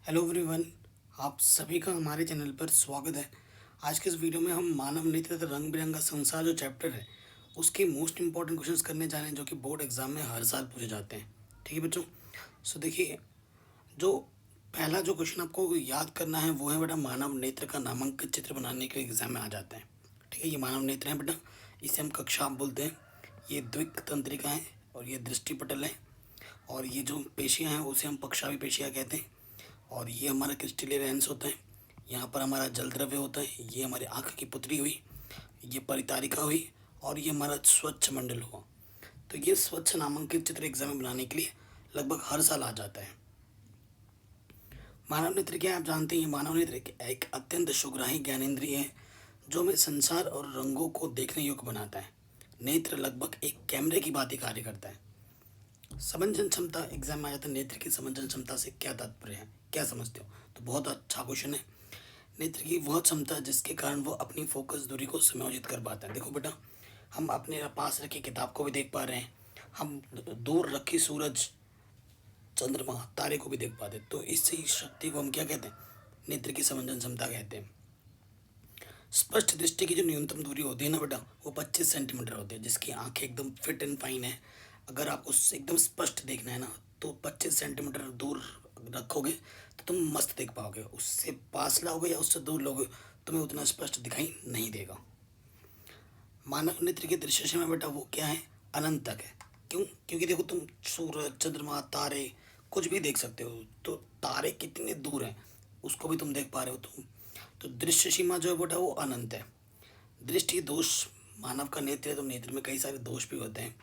Hello everyone. आप सभी का हमारे चैनल पर स्वागत है। आज के इस वीडियो में हम मानव नृत्य तथा रंग बिरंगा संसार जो चैप्टर है उसके मोस्ट इंपॉर्टेंट क्वेश्चंस करने जा रहे हैं जो कि बोर्ड एग्जाम में हर साल पूछे जाते हैं। ठीक है बच्चों। सो देखिए, जो पहला जो क्वेश्चन आपको याद करना है वो है बेटा, मानव नेत्र का नामांकित चित्र बनाने के एग्जाम में आ जाता है। ठीक है, ये मानव नेत्र है बेटा, इसे हम कक्षा बोलते हैं। ये द्विक तंत्रिका है और ये दृष्टिपटल है और ये जो पेशियाँ हैं उसे हम पक्षावी पेशियाँ कहते हैं। और ये हमारा क्रिस्टलीय लेंस होता है। यहाँ पर हमारा जल द्रव्य होता है। ये हमारी आँख की पुतली हुई, ये परितारिका हुई और ये हमारा स्वच्छ मंडल हुआ। तो ये स्वच्छ नामांकित चित्र एग्जाम में बनाने के लिए लगभग हर साल आ जाता है। मानव नेत्र क्या है आप जानते हैं। मानव नेत्र एक अत्यंत सुग्राही ज्ञानेंद्रिय है जो हमें संसार और रंगों को देखने योग्य बनाता है। नेत्र लगभग एक कैमरे की बात ही कार्य करता है। समंजन क्षमता एग्जाम में आ जाता है। नेत्र की समंजन क्षमता से क्या तात्पर्य है, क्या समझते हो? तो बहुत अच्छा क्वेश्चन है। नेत्र की वह क्षमता जिसके कारण वो अपनी फोकस दूरी को समायोजित कर पाता है। देखो बेटा, हम अपने पास रखी किताब को भी देख पा रहे हैं, हम दूर रखी सूरज, चंद्रमा, तारे को भी देख पाते हैं। तो इसी शक्ति को हम क्या कहते हैं? नेत्र की समंजन क्षमता कहते हैं। स्पष्ट दृष्टि की जो न्यूनतम दूरी होती है ना बेटा, वो 25 सेंटीमीटर होती है। जिसकी आंखें एकदम फिट एंड फाइन है, अगर आपको एकदम स्पष्ट देखना है ना तो 25 सेंटीमीटर दूर रखोगे तो तुम मस्त देख पाओगे। उससे पास लाओगे या उससे दूर लोगे तुम्हें उतना स्पष्ट दिखाई नहीं देगा। मानव नेत्र की दृश्य सीमा बेटा वो क्या है? अनंत तक है। क्यों? क्योंकि देखो, तुम सूरज, चंद्रमा, तारे कुछ भी देख सकते हो। तो तारे कितने दूर हैं उसको भी तुम देख पा रहे हो तुम। तो दृश्य सीमा जो है बेटा वो अनंत है। दृष्टि दोष, मानव का नेत्र है तो नेत्र में कई सारे दोष भी होते हैं।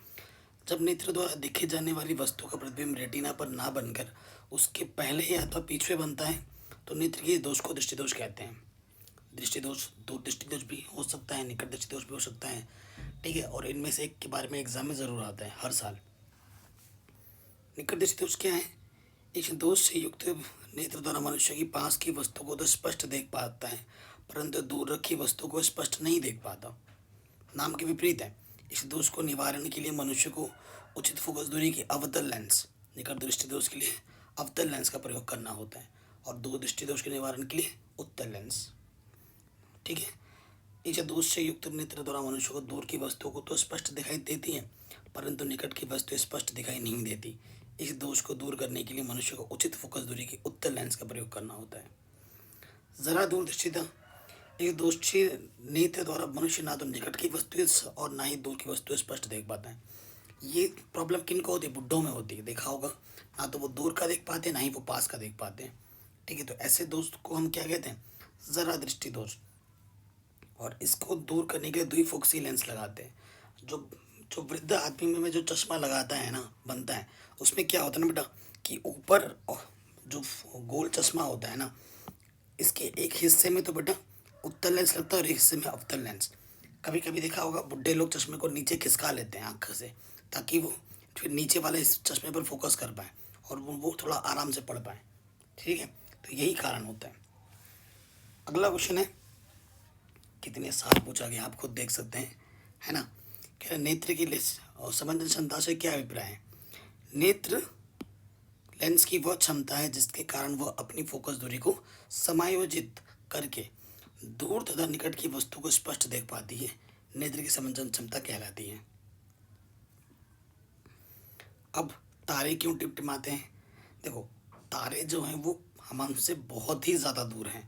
जब नेत्र द्वारा दिखे जाने वाली वस्तु का प्रतिबिंब रेटिना पर ना बनकर उसके पहले या अथवा पीछे बनता है तो नेत्र के दोष को दृष्टि दोष कहते हैं। दृष्टि दोष, दूर दृष्टि दोष भी हो सकता है, निकट दृष्टि दोष भी हो सकता है। ठीक है, और इनमें से एक के बारे में एग्जाम में जरूर आता है हर साल। निकट दृष्टि दोष क्या है? इस दोष से युक्त नेत्र द्वारा मनुष्य की पास की वस्तु को तो स्पष्ट देख पाता है परंतु दूर रखी वस्तु को स्पष्ट नहीं देख पाता। नाम के विपरीत है। इस दोष को निवारण के लिए मनुष्य को उचित फोकस दूरी की अवतल लेंस, निकट दृष्टि दोष के लिए अवतल लेंस का प्रयोग करना होता है और दूर दृष्टि दोष के निवारण के लिए उत्तल लेंस। ठीक है, इस दोष से युक्त नेत्र द्वारा मनुष्य को दूर की वस्तुओं को तो स्पष्ट दिखाई देती है परंतु निकट की वस्तु स्पष्ट दिखाई नहीं देती। इस दोष को दूर करने के लिए मनुष्य को उचित फोकस दूरी की उत्तल लेंस का प्रयोग करना होता है। जरा दूरदृष्टिता, एक दोषी नेत्र द्वारा मनुष्य ना तो निकट की वस्तु और ना ही दूर की वस्तु स्पष्ट देख पाता है। ये प्रॉब्लम किन को होती है? बुड्ढों में होती है, देखा होगा। ना तो वो दूर का देख पाते हैं ना ही वो पास का देख पाते हैं। ठीक है, तो ऐसे दोष को हम क्या कहते हैं? जरा दृष्टि दोष। और इसको दूर करने के लिए द्विफोक्सी लेंस लगाते हैं। जो जो वृद्ध आदमी में जो चश्मा लगाता है ना, बनता है, उसमें क्या होता है ना बेटा कि ऊपर जो गोल चश्मा होता है ना, इसके एक हिस्से में तो बेटा उत्तल लेंस लगता है और एक हिस्से में अवतल लेंस। कभी कभी देखा होगा बुढ़े लोग चश्मे को नीचे खिसका लेते हैं आँख से ताकि वो फिर नीचे वाले इस चश्मे पर फोकस कर पाए और वो थोड़ा आराम से पढ़ पाए। ठीक है, तो यही कारण होता है। अगला क्वेश्चन है, कितने साल पूछा गया आप खुद देख सकते हैं, है ना। कह रहे नेत्र की लिस्ट और संबंधन क्षमता से क्या अभिप्राय है? नेत्र लेंस की वह क्षमता है जिसके कारण वह अपनी फोकस दूरी को समायोजित करके दूर तथा निकट की वस्तु को स्पष्ट देख पाती है। नेत्र की समंजन क्षमता कहलाती है। अब तारे क्यों टिमटिमाते हैं? देखो, तारे जो हैं वो हमसे बहुत ही ज़्यादा दूर हैं।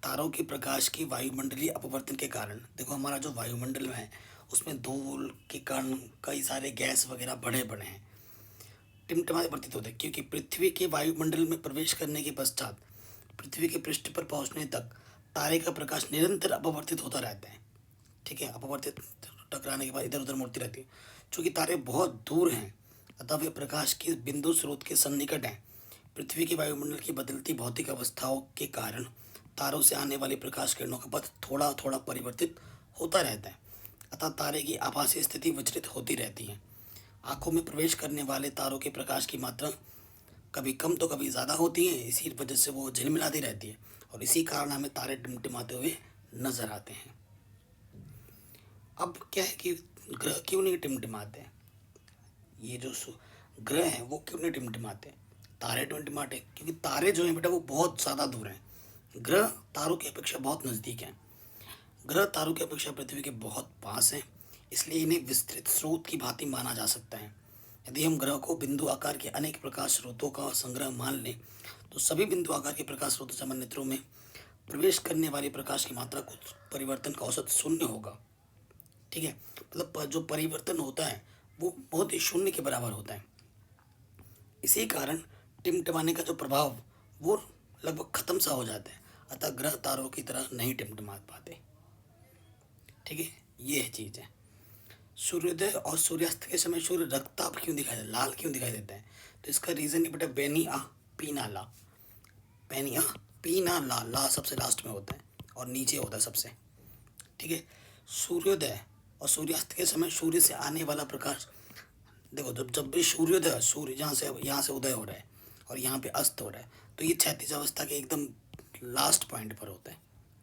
तारों के प्रकाश की वायुमंडलीय अपवर्तन के कारण, देखो हमारा जो वायुमंडल है उसमें धूल के कारण कई सारे गैस वगैरह बढ़े बढ़े हैं, टिमटिमाते प्रतीत होते हैं। क्योंकि पृथ्वी के वायुमंडल में प्रवेश करने के पश्चात पृथ्वी के पृष्ठ पर पहुंचने तक तारे का प्रकाश निरंतर अपवर्तित होता रहता है। ठीक है, अपवर्तित, टकराने के बाद इधर उधर मुड़ती रहती है। चूँकि तारे बहुत दूर हैं अतः वे प्रकाश के बिंदु स्रोत के सन्निकट हैं। पृथ्वी के वायुमंडल की बदलती भौतिक अवस्थाओं के कारण तारों से आने वाली प्रकाश किरणों का पथ थोड़ा थोड़ा परिवर्तित होता रहता है अतः तारे की आभासी स्थिति विचलित होती रहती है। आंखों में प्रवेश करने वाले तारों के प्रकाश की मात्रा कभी कम तो कभी ज़्यादा होती है, इसी वजह से वो झिलमिलाती रहती है और इसी कारण हमें तारे टिमटिमाते हुए नजर आते हैं। अब क्या है कि ग्रह क्यों नहीं टिमटिमाते हैं? ये जो ग्रह हैं वो क्यों नहीं टिमटिमाते हैं? तारे टिमटिमाते हैं क्योंकि तारे जो हैं बेटा वो बहुत ज़्यादा दूर हैं। ग्रह तारों की अपेक्षा बहुत नज़दीक हैं। ग्रह तारों की अपेक्षा पृथ्वी के बहुत पास हैं, इसलिए इन्हें विस्तृत स्रोत की भांति माना जा सकता है। यदि हम ग्रह को बिंदु आकार के अनेक प्रकाश स्रोतों का संग्रह मान लें तो सभी बिंदु आकार के प्रकाश स्रोत सामान्य नेत्रों में प्रवेश करने वाली प्रकाश की मात्रा कुछ परिवर्तन का औसत शून्य होगा। ठीक है, मतलब जो परिवर्तन होता है वो बहुत ही शून्य के बराबर होता है। इसी कारण टिमटिमाने का जो प्रभाव वो लगभग खत्म सा हो जाता है, अतः ग्रह तारों की तरह नहीं टिमटिमा पाते। ठीक है, ये है चीज़ है। सूर्योदय और सूर्यास्त के समय सूर्य रक्ताभ क्यों दिखाई देता है, लाल क्यों दिखाई देता है? तो इसका रीज़न है बेटा बेनी आ पीना ला। बेनी आ पीना ला, ला सबसे लास्ट में होता है और नीचे होता है सबसे। ठीक है, सूर्योदय और सूर्यास्त के समय सूर्य से आने वाला प्रकाश, देखो जब जब भी सूर्योदय, सूर्य यहाँ से उदय हो रहा है और यहाँ पे अस्त हो रहा है, तो ये क्षैतिज अवस्था के एकदम लास्ट पॉइंट पर होता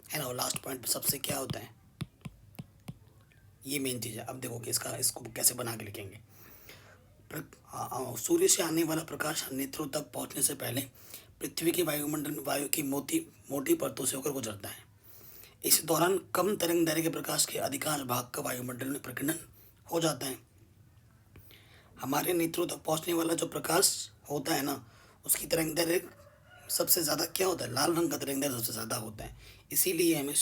है ना। और लास्ट पॉइंट पर सबसे क्या होता है, ये मेन चीज़ है। अब देखो कि इसको कैसे बना के लिखेंगे। सूर्य से आने वाला प्रकाश नेत्रों तक पहुँचने से पहले पृथ्वी के वायुमंडल में वायु की मोटी परतों से होकर गुजरता है। इस दौरान कम तरंग दैर्घ्य के प्रकाश के अधिकांश भाग का वायुमंडल में प्रकीर्णन हो जाता है। हमारे नेत्रों तक पहुंचने वाला जो प्रकाश होता है ना, उसकी तरंग दैर्घ्य सबसे ज़्यादा क्या होता है, लाल रंग का तरंग दैर्घ्य सबसे ज़्यादा होता है। इसीलिए हमें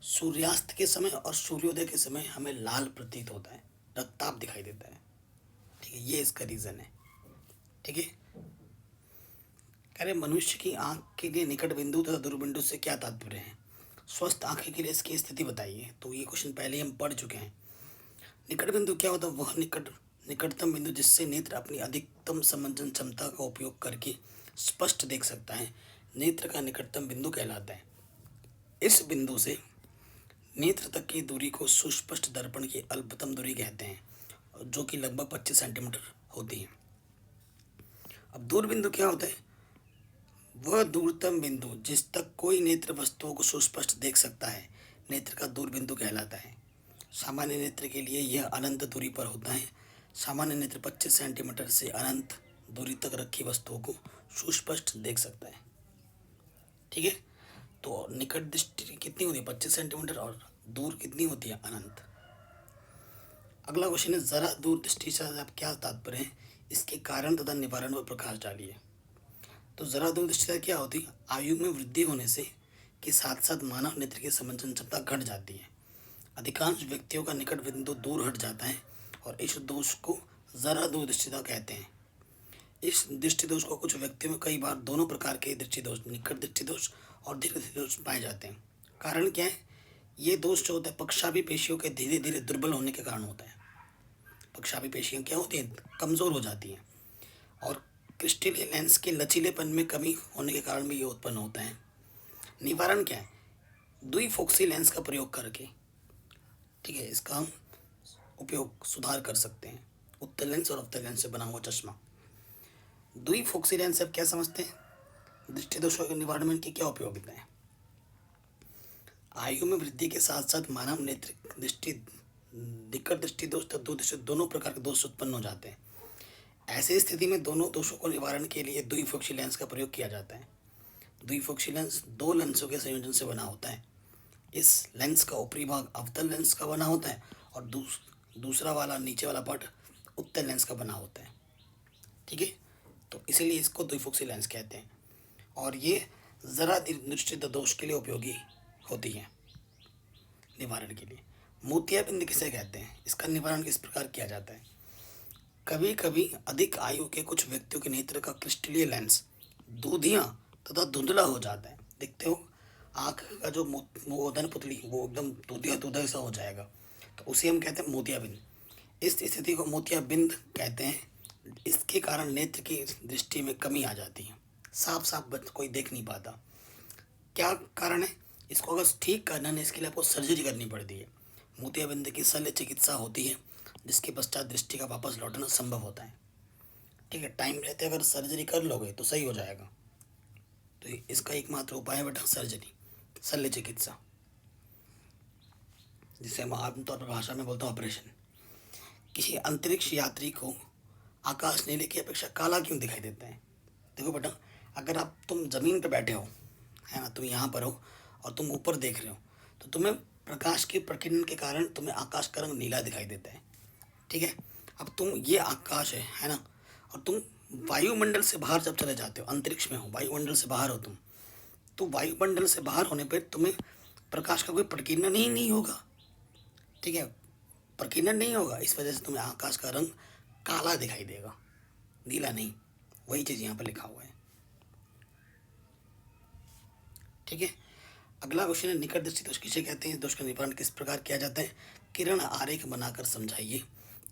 सूर्यास्त के समय और सूर्योदय के समय हमें लाल प्रतीत होता है, रक्ताभ दिखाई देता है। ठीक है, ये इसका रीज़न है। ठीक है, कह रहे मनुष्य की आंख के लिए निकट बिंदु तथा दूर बिंदु से क्या तात्पर्य है? स्वस्थ आंखें के लिए इसकी स्थिति बताइए। तो ये क्वेश्चन पहले ही हम पढ़ चुके हैं। निकट बिंदु क्या होता है? वह निकटतम बिंदु जिससे नेत्र अपनी अधिकतम समंजन क्षमता का उपयोग करके स्पष्ट देख सकता है, नेत्र का निकटतम बिंदु कहलाता है। इस बिंदु से नेत्र तक की दूरी को सुस्पष्ट दर्पण की अल्पतम दूरी कहते हैं, जो कि लगभग 25 सेंटीमीटर होती है। अब दूर बिंदु क्या होता है? वह दूरतम बिंदु जिस तक कोई नेत्र वस्तुओं को सुस्पष्ट देख सकता है, नेत्र का दूर बिंदु कहलाता है। सामान्य नेत्र के लिए यह अनंत दूरी पर होता है। सामान्य नेत्र 25 सेंटीमीटर से अनंत दूरी तक रखी वस्तुओं को सुस्पष्ट देख सकता है। ठीक है, तो निकट दृष्टि कितनी होती है? 25 सेंटीमीटर, और दूर कितनी होती है? अनंत। अगला क्वेश्चन है, जरा दूर दृष्टि से आप क्या तात्पर्य है? इसके कारण तथा निवारण पर प्रकाश डालिए। तो जरा दूर दृष्टि क्या होती है? आयु में वृद्धि होने से के साथ साथ मानव नेत्र की समंजन क्षमता घट जाती है। अधिकांश व्यक्तियों का निकट बिंदु दूर हट जाता है और इस दोष को जरा दूर दृष्टिता कहते हैं। इस दृष्टि दोष को कुछ व्यक्तियों में कई बार दोनों प्रकार के दृष्टि दोष, निकट दृष्टि दोष और दीर्घ दृष्टि दोष पाए जाते हैं। कारण क्या है? ये दोष जो होता है पक्षाभी पेशियों के धीरे धीरे दुर्बल होने के कारण होता है। पक्षाभी पेशियाँ क्या होती हैं? कमज़ोर हो जाती हैं। और क्रिस्टल लेंस के लचीलेपन में कमी होने के कारण भी ये उत्पन्न होता है। निवारण क्या है? द्विफोक्सी लेंस का प्रयोग करके, ठीक है, इसका हम उपयोग सुधार कर सकते हैं। उत्तल लेंस और अवतल लेंस से बना हुआ चश्मा। द्विफोक्सी लेंस आप क्या समझते हैं? दृष्टि दोषों के निवारण में की क्या उपयोगिता है? आयु में वृद्धि के साथ साथ मानव नेत्र दृष्टि, निकट दृष्टि दोष तथा दूर दृष्टि दोनों प्रकार के दोष उत्पन्न हो जाते हैं। ऐसी स्थिति में दोनों दोषों को निवारण के लिए द्विफोक्सी लेंस का प्रयोग किया जाता है। द्विफोक्सी लेंस दो लेंसों के संयोजन से बना होता है। इस लेंस का ऊपरी भाग अवतल लेंस का बना होता है और दूसरा वाला नीचे वाला पार्ट उत्तल लेंस का बना होता है। ठीक है, तो इसीलिए इसको द्विफोक्सी लेंस कहते हैं और ये जरा दृष्टि दोष के लिए उपयोगी होती है निवारण के लिए। मोतियाबिंद किसे कहते हैं? इसका निवारण किस प्रकार किया जाता है? कभी कभी अधिक आयु के कुछ व्यक्तियों के नेत्र का क्रिस्टलीय लेंस दूधिया तथा धुंधला हो जाता है। देखते हो आँख का जो होता है ना पुतली, वो एकदम दूधिया दूधा सा हो जाएगा, तो उसे हम कहते हैं मोतियाबिंद। इस स्थिति को मोतियाबिंद कहते हैं। इसके कारण नेत्र की दृष्टि में कमी आ जाती है, साफ साफ कोई देख नहीं पाता। क्या कारण है? इसको अगर ठीक करना है इसके लिए आपको सर्जरी करनी पड़ती है। मोतियाबिंद की शल्य चिकित्सा होती है जिसके पश्चात दृष्टि का वापस लौटना संभव होता है। ठीक है, टाइम रहते अगर सर्जरी कर लोगे तो सही हो जाएगा। तो इसका एकमात्र उपाय है बेटा सर्जरी, शल्य चिकित्सा, जिसे हम आमतौर पर भाषा में बोलते हैं ऑपरेशन। किसी अंतरिक्ष यात्री को आकाश नीले की अपेक्षा काला क्यों दिखाई देता है? देखो बेटा, अगर तुम ज़मीन पर बैठे हो, है ना, तुम यहाँ पर हो और तुम ऊपर देख रहे हो, तो तुम्हें प्रकाश के प्रकीर्णन के कारण तुम्हें आकाश का रंग नीला दिखाई देता है। ठीक है। अब तुम, ये आकाश है ना, और तुम वायुमंडल से बाहर जब चले जाते हो, अंतरिक्ष में हो, वायुमंडल से बाहर हो तुम, तो वायुमंडल से बाहर होने पर तुम्हें प्रकाश का कोई प्रकीर्णन ही नहीं होगा। ठीक है, प्रकीर्णन नहीं होगा, इस वजह से तुम्हें आकाश का रंग काला दिखाई देगा, नीला नहीं। वही चीज़ यहाँ पर लिखा हुआ है। ठीक है। अगला क्वेश्चन है, निकट दृष्टि दोष किसे कहते हैं, दोष का निवारण किस प्रकार किया जाता है, किरण आरेख बनाकर समझाइए।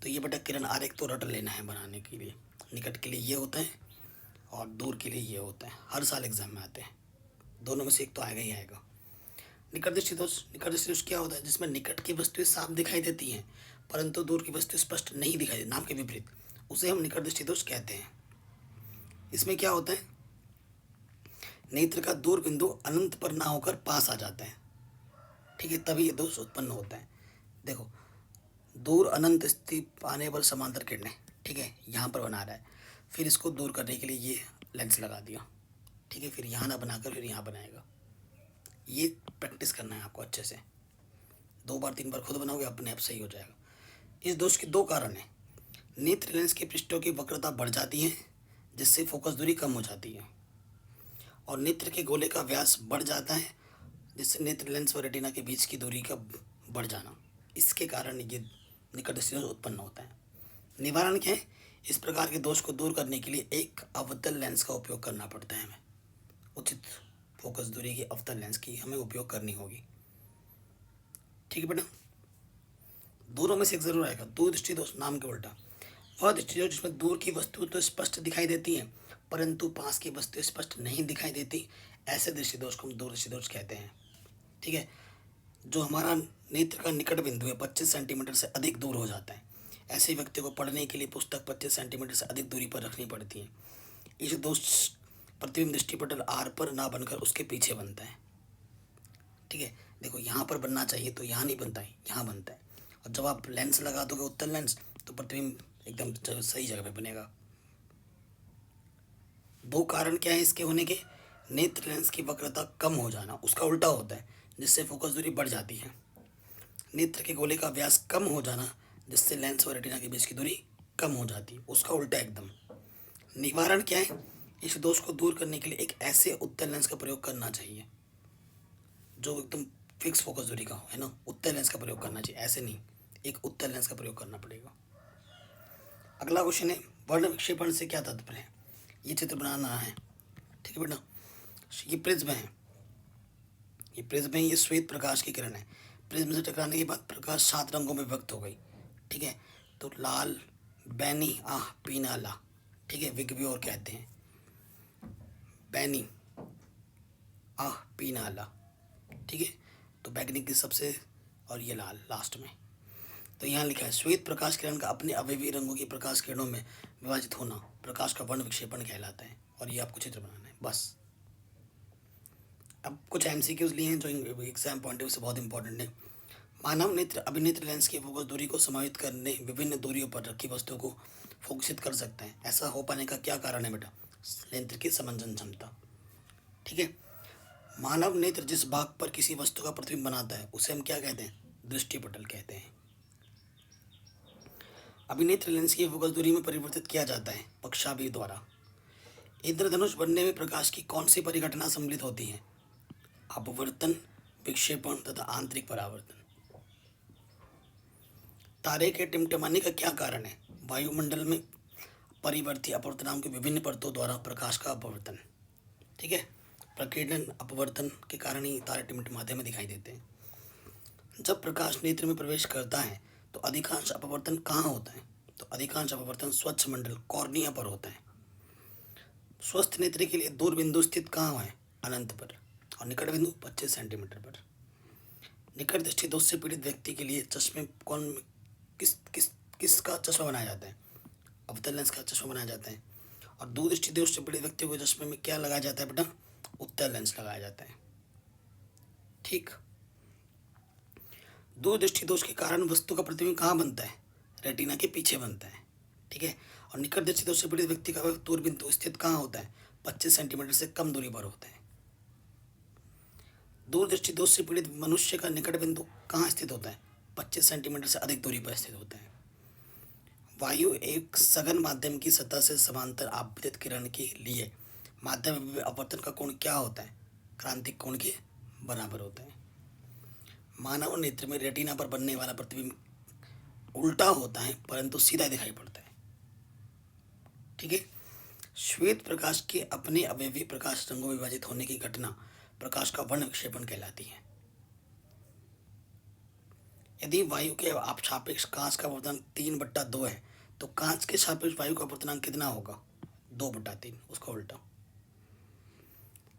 तो ये बेटा किरण आरेख तो रट लेना है बनाने के लिए। निकट के लिए ये होता है और दूर के लिए ये होता है, हर साल एग्जाम में आते हैं, दोनों में से एक तो आएगा ही आएगा। निकट दृष्टि दोष, निकट दृष्टि दोष क्या होता है, जिसमें निकट की वस्तुएं साफ दिखाई देती हैं परंतु दूर की वस्तुएं स्पष्ट नहीं दिखाई देती, नाम के विपरीत, उसे हम निकट दृष्टि दोष कहते हैं। इसमें क्या होता है, नेत्र का दूर बिंदु अनंत पर ना होकर पास आ जाता है। ठीक है, तभी ये दोष उत्पन्न होता है। देखो, दूर अनंत स्थिति पाने पर समांतर किरणें, ठीक है, यहाँ पर बना रहा है, फिर इसको दूर करने के लिए ये लेंस लगा दिया। ठीक है, फिर यहाँ ना बनाकर फिर यहाँ बनाएगा। ये प्रैक्टिस करना है आपको अच्छे से, 2 बार 3 बार खुद बनाओगे अपने आप सही हो जाएगा। इस दोष के 2 कारण हैं। नेत्र लेंस के पृष्ठों की वक्रता बढ़ जाती है जिससे फोकस दूरी कम हो जाती है, और नेत्र के गोले का व्यास बढ़ जाता है जिससे नेत्र लेंस और रेटिना के बीच की दूरी का बढ़ जाना, इसके कारण ये निकट दृष्टि दोष उत्पन्न होता है। निवारण क्या है, इस प्रकार के दोष को दूर करने के लिए एक अवतल लेंस का उपयोग करना पड़ता है। हमें उचित फोकस दूरी की अवतल लेंस की हमें उपयोग करनी होगी। ठीक है बेटा, दूरों में से एक जरूर आएगा, दूर दृष्टि दोष नाम के उल्टा, वह दृष्टि दोष जिसमें दूर की वस्तु तो स्पष्ट दिखाई देती है परंतु पास की वस्तु स्पष्ट नहीं दिखाई देती, ऐसे दृष्टि दोष को हम दूर दृष्टि दोष कहते हैं। ठीक है, जो हमारा नेत्र का निकट बिंदु है 25 सेंटीमीटर से अधिक दूर हो जाता है, ऐसे व्यक्ति को पढ़ने के लिए पुस्तक 25 सेंटीमीटर से अधिक दूरी पर रखनी पड़ती है। इस दोष प्रतिबिंब दृष्टिपटल आर पर ना बनकर उसके पीछे बनता है। ठीक है, देखो यहाँ पर बनना चाहिए तो यहाँ नहीं बनता है, यहाँ बनता है, और जब आप लेंस लगा दोगे उत्तल लेंस तो प्रतिबिंब एकदम सही जगह पे बनेगा। 2 कारण क्या है इसके होने के, नेत्र लेंस की वक्रता कम हो जाना, उसका उल्टा होता है जिससे फोकस दूरी बढ़ जाती है। नेत्र के गोले का व्यास कम हो जाना जिससे लेंस और रेटिना के बीच की दूरी कम हो जाती है, उसका उल्टा एकदम। निवारण क्या है, इस दोष को दूर करने के लिए एक ऐसे उत्तल लेंस का प्रयोग करना चाहिए जो एकदम फिक्स फोकस दूरी का हो, है ना, उत्तल लेंस का प्रयोग करना चाहिए, ऐसे नहीं, एक उत्तल लेंस का प्रयोग करना पड़ेगा। अगला क्वेश्चन है, वर्ण विक्षेपण से क्या तात्पर्य है, ये चित्र बनाना है। ठीक है बेटा, ये प्रिज्म है, ये प्रिज्म है, ये श्वेत प्रकाश की किरण है, प्रिज्म से टकराने के बाद प्रकाश 7 रंगों में व्यक्त हो गई। ठीक है, तो लाल, बैनी, पीनाला, ठीक है, विगव्योर कहते हैं, बैनी, पीनाला। ठीक है, तो बैगनी की सबसे, और ये लाल लास्ट में। तो यहाँ लिखा है, श्वेत प्रकाश किरण का अपने अवयवी रंगों की प्रकाश किरणों में विभाजित होना प्रकाश का वर्ण विक्षेपण कहलाता है, और ये आपको चित्र बनाना है बस। अब कुछ एमसीक्यूज लिए हैं जो एग्जाम पॉइंट ऑफ व्यू से बहुत इंपॉर्टेंट है। मानव नेत्र अभिनेत्र लेंस की फोकस दूरी को समायोजित करने विभिन्न दूरियों पर रखी वस्तु को फोकसित कर सकते हैं, ऐसा हो पाने का क्या कारण है बेटा, नेत्र की समंजन क्षमता। ठीक है, मानव नेत्र जिस भाग पर किसी वस्तु का प्रतिबिंब बनाता है उसे हम क्या कहते हैं, दृष्टिपटल कहते हैं। अभिनेत्र लेंस की फोकस दूरी में परिवर्तित किया जाता है पक्षाभि द्वारा। इंद्रधनुष बनने में प्रकाश की कौन सी परिघटना सम्मिलित होती है, अपवर्तन, विक्षेपण तथा आंतरिक परावर्तन। तारे के टिमटिमाने का क्या कारण है, वायुमंडल में परिवर्ती अपवर्तनांक के विभिन्न परतों द्वारा प्रकाश का अपवर्तन। ठीक है, प्रकीर्णन अपवर्तन के कारण ही तारे टिमटिमाते में दिखाई देते हैं। जब प्रकाश नेत्र में प्रवेश करता है तो अधिकांश अपवर्तन कहाँ होता है, तो अधिकांश अपवर्तन स्वच्छ मंडल कॉर्निया पर होता है। स्वस्थ नेत्र के लिए दूर बिंदु स्थित कहाँ है, अनंत पर, और निकट बिंदु 25 सेंटीमीटर पर। निकट दृष्टि दोष से पीड़ित व्यक्ति के लिए चश्मे कौन किसका चश्मा बनाया जाता है, अवतल लेंस का चश्मा बनाया जाता है। और दूर दृष्टि दोष से पीड़ित व्यक्ति को चश्मे में क्या लगाया जाता है बेटा, उत्तल लेंस लगाया जाता है। ठीक, दूर दृष्टि दोष के कारण वस्तु का प्रतिबिंब कहाँ बनता है, रेटिना के पीछे बनता है। ठीक है, और निकट दृष्टि दोष से पीड़ित व्यक्ति का दूर बिंदु स्थित कहाँ होता है, 25 सेंटीमीटर से कम दूरी पर होते हैं। दूरदृष्टि दोष से पीड़ित मनुष्य का निकट बिंदु कहाँ स्थित होता है? 25 सेंटीमीटर से अधिक दूरी पर स्थित होता है। वायु एक सघन माध्यम की सतह से समांतर आपतित किरण के लिए माध्यम में अपवर्तन का कोण क्या होता है? क्रांतिक कोण के बराबर होता है। मानव नेत्र में रेटिना पर बनने वाला प्रतिबिंब उल्टा होता है परंतु सीधा दिखाई पड़ता है। ठीक है। श्वेत प्रकाश के अपने अवयवी प्रकाश रंगों में विभाजित होने की घटना प्रकाश का वर्ण विक्षेपण कहलाती है। यदि वायु के आप सापेक्ष कांच का अपवर्तनांक 3/2 है तो कांच के सापेक्ष वायु का अपवर्तनांक कितना होगा? 2/3, उसका उल्टा।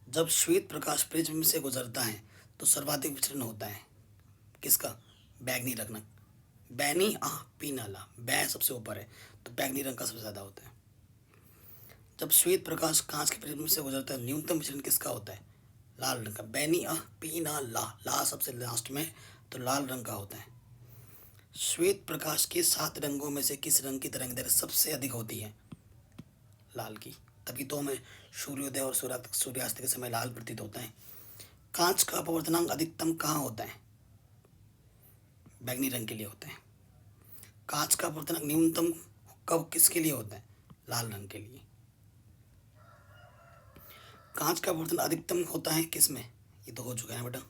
जब श्वेत प्रकाश प्रिज्म से गुजरता है तो सर्वाधिक विचलन होता है किसका? बैंगनी रंग। बैनी पीना ला, बै सबसे ऊपर है तो बैंगनी रंग का सबसे ज़्यादा होता है। जब श्वेत प्रकाश कांच के प्रिज्म से गुजरता है न्यूनतम विचलन किसका होता है? लाल रंग का। बैनी पीना ला, ला सबसे लास्ट में तो लाल रंग का होता है। श्वेत प्रकाश के 7 रंगों में से किस रंग की तरंगदैर्घ्य सबसे अधिक होती है? लाल की। तभी तो हमें सूर्योदय और सूर्यास्त के समय लाल प्रतीत होता है। कांच का अपवर्तनांक अधिकतम कहाँ होता है? बैंगनी रंग के लिए होता है। कांच का अपवर्तनांक न्यूनतम कब किसके लिए होता है? लाल रंग के लिए। कांच का अपवर्तन अधिकतम होता है किस में? ये तो हो चुका है बेटा।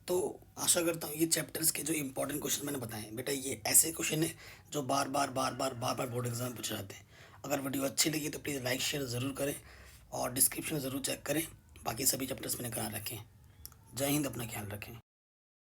तो आशा करता हूँ ये चैप्टर्स के जो इंपॉर्टेंट क्वेश्चन मैंने बताए बेटा, ये ऐसे क्वेश्चन है जो बार बार बोर्ड एग्जाम में पूछे जाते हैं। अगर वीडियो अच्छी लगी तो प्लीज़ लाइक शेयर ज़रूर करें और डिस्क्रिप्शन ज़रूर चेक करें। बाकी सभी चैप्टर्स मैंने करा रखे हैं। जय हिंद, अपना ख्याल रखें।